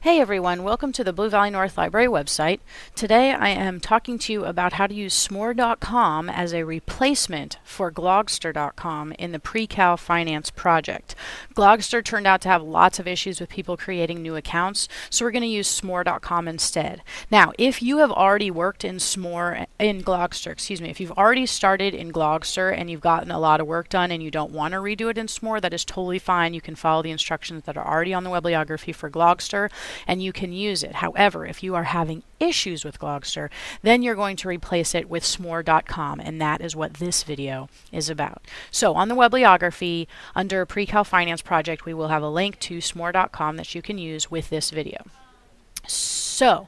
Hey everyone, welcome to the Blue Valley North Library website. Today I am talking to you about how to use Smore.com as a replacement for Glogster.com in the Pre-Cal Finance project. Glogster turned out to have lots of issues with people creating new accounts, so we're going to use Smore.com instead. Now, if you have already worked in Glogster, if you've already started in Glogster and you've gotten a lot of work done and you don't want to redo it in Smore, that is totally fine. You can follow the instructions that are already on the bibliography for Glogster, and you can use it. However, if you are having issues with Glogster, then you're going to replace it with Smore.com, and that is what this video is about. So on the bibliography, under Pre-Cal Finance Project, we will have a link to Smore.com that you can use with this video. So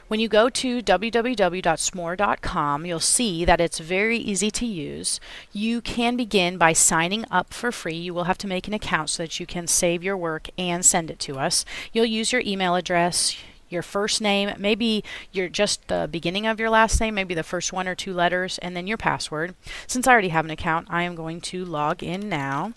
when you go to www.smore.com, you'll see that it's very easy to use. You can begin by signing up for free. You will have to make an account so that you can save your work and send it to us. You'll use your email address, your first name, maybe just the beginning of your last name, maybe the first one or two letters, and then your password. Since I already have an account, I am going to log in now.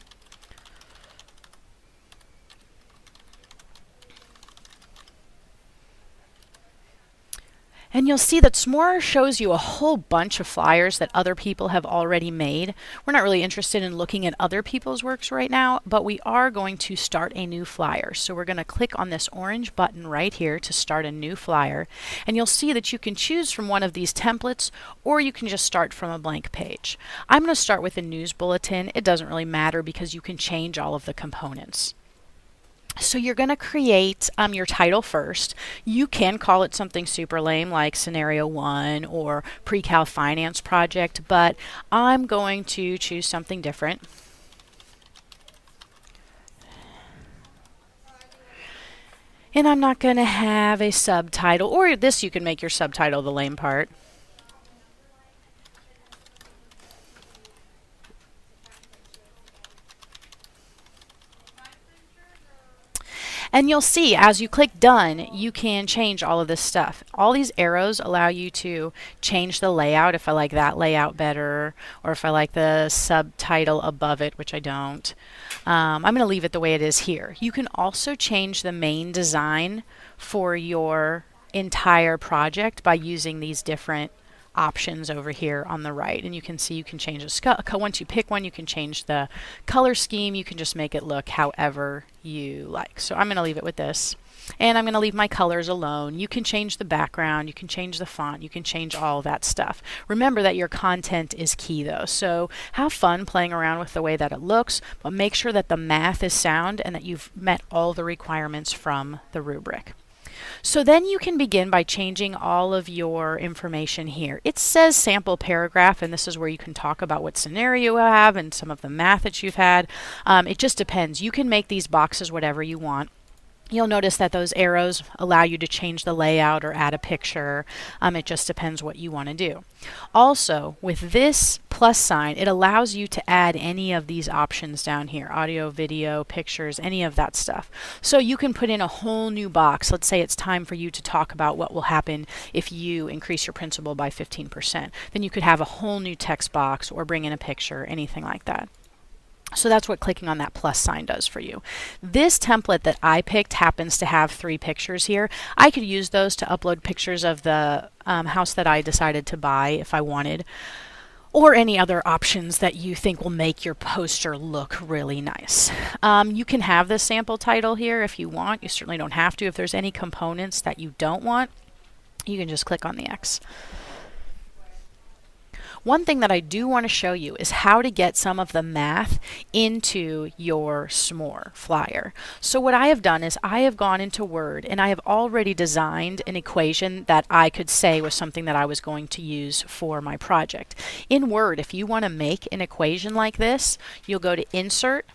And you'll see that Smore shows you a whole bunch of flyers that other people have already made. We're not really interested in looking at other people's works right now, but we are going to start a new flyer. So we're going to click on this orange button right here to start a new flyer. And you'll see that you can choose from one of these templates, or you can just start from a blank page. I'm going to start with a news bulletin. It doesn't really matter because you can change all of the components. So you're going to create your title first. You can call it something super lame like Scenario 1 or Pre-Cal Finance Project, but I'm going to choose something different. And I'm not going to have a subtitle, or this you can make your subtitle the lame part. And you'll see as you click done, you can change all of this stuff. All these arrows allow you to change the layout if I like that layout better, or if I like the subtitle above it, which I don't. I'm going to leave it the way it is here. You can also change the main design for your entire project by using these different options over here on the right, and you can see you can change the once you pick one, you can change the color scheme. You can just make it look however you like. So I'm going to leave it with this, and I'm going to leave my colors alone. You can change the background, you can change the font, you can change all that stuff. Remember that your content is key though, so have fun playing around with the way that it looks, but make sure that the math is sound and that you've met all the requirements from the rubric. So then you can begin by changing all of your information here. It says sample paragraph, and this is where you can talk about what scenario you have and some of the math that you've had. It just depends. You can make these boxes whatever you want. You'll notice that those arrows allow you to change the layout or add a picture. It just depends what you want to do. Also, with this plus sign, it allows you to add any of these options down here: audio, video, pictures, any of that stuff. So you can put in a whole new box. Let's say it's time for you to talk about what will happen if you increase your principal by 15%. Then you could have a whole new text box or bring in a picture, anything like that. So that's what clicking on that plus sign does for you. This template that I picked happens to have 3 pictures here. I could use those to upload pictures of the house that I decided to buy if I wanted, or any other options that you think will make your poster look really nice. You can have the sample title here if you want. You certainly don't have to. If there's any components that you don't want, you can just click on the X. One thing that I do want to show you is how to get some of the math into your Smore flyer. So what I have done is I have gone into Word and I have already designed an equation that I could say was something that I was going to use for my project. In Word, if you want to make an equation like this, you'll go to Insert,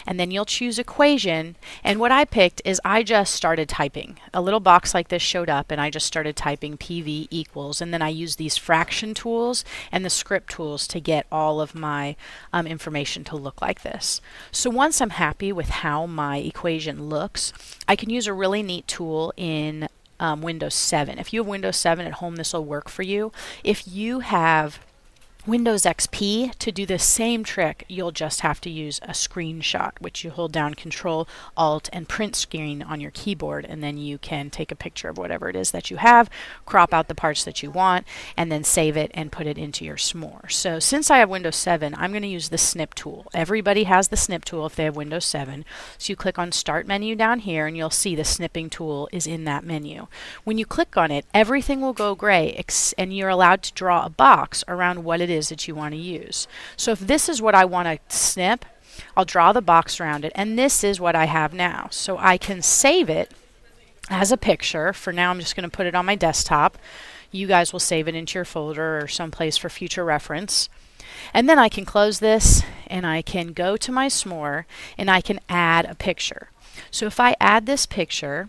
and then you'll choose Equation, and what I picked is I just started typing. A little box like this showed up and I just started typing PV equals, and then I used these fraction tools and the script tools to get all of my information to look like this. So once I'm happy with how my equation looks, I can use a really neat tool in Windows 7. If you have Windows 7 at home, this will work for you. If you have Windows XP, to do the same trick, you'll just have to use a screenshot, which you hold down Control, Alt, and Print Screen on your keyboard, and then you can take a picture of whatever it is that you have, crop out the parts that you want, and then save it and put it into your Smore. So since I have Windows 7, I'm going to use the snip tool. Everybody has the snip tool if they have Windows 7. So you click on Start menu down here, and you'll see the snipping tool is in that menu. When you click on it, everything will go gray, and you're allowed to draw a box around what it is that you want to use. So if this is what I want to snip, I'll draw the box around it, and this is what I have now. So I can save it as a picture. For now, I'm just going to put it on my desktop. You guys will save it into your folder or someplace for future reference. And then I can close this, and I can go to my Smore, and I can add a picture. So if I add this picture,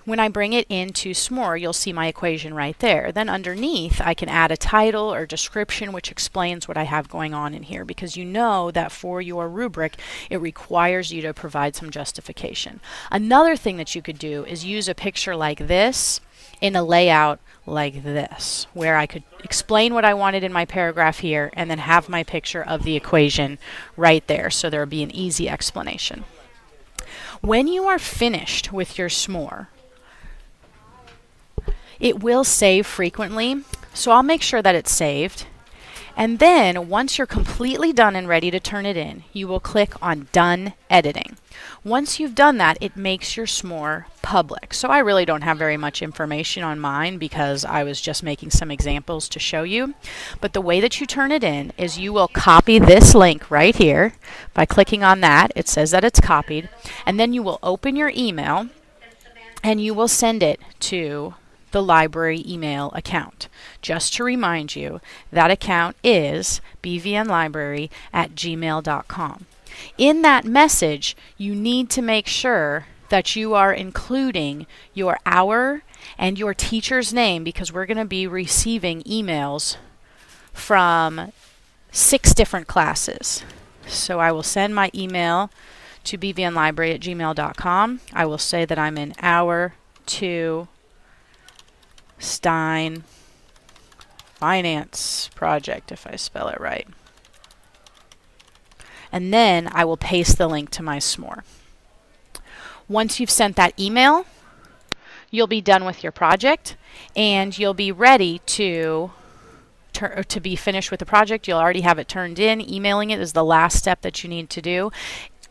when I bring it into Smore, you'll see my equation right there. Then underneath, I can add a title or description which explains what I have going on in here, because you know that for your rubric, it requires you to provide some justification. Another thing that you could do is use a picture like this in a layout like this, where I could explain what I wanted in my paragraph here and then have my picture of the equation right there, so there would be an easy explanation. When you are finished with your Smore, it will save frequently, so I'll make sure that it's saved. And then once you're completely done and ready to turn it in, you will click on Done Editing. Once you've done that, it makes your Smore public. So I really don't have very much information on mine because I was just making some examples to show you. But the way that you turn it in is you will copy this link right here. By clicking on that, it says that it's copied. And then you will open your email and you will send it to the library email account. Just to remind you, that account is bvnlibrary@gmail.com. In that message, you need to make sure that you are including your hour and your teacher's name, because we're going to be receiving emails from 6 different classes. So I will send my email to bvnlibrary@gmail.com. I will say that I'm in hour 2 Stein Finance Project, if I spell it right. And then I will paste the link to my Smore. Once you've sent that email, you'll be done with your project and you'll be ready to be finished with the project. You'll already have it turned in. Emailing it is the last step that you need to do.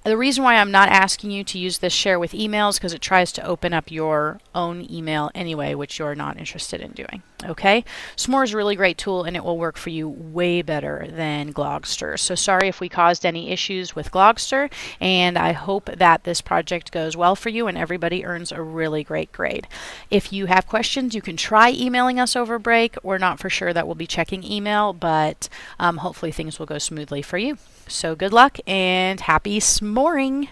The reason why I'm not asking you to use this share with emails because it tries to open up your own email anyway, which you're not interested in doing. Okay? Smore is a really great tool and it will work for you way better than Glogster. So sorry if we caused any issues with Glogster, and I hope that this project goes well for you and everybody earns a really great grade. If you have questions, you can try emailing us over break. We're not for sure that we'll be checking email, but hopefully things will go smoothly for you. So good luck and happy smoring!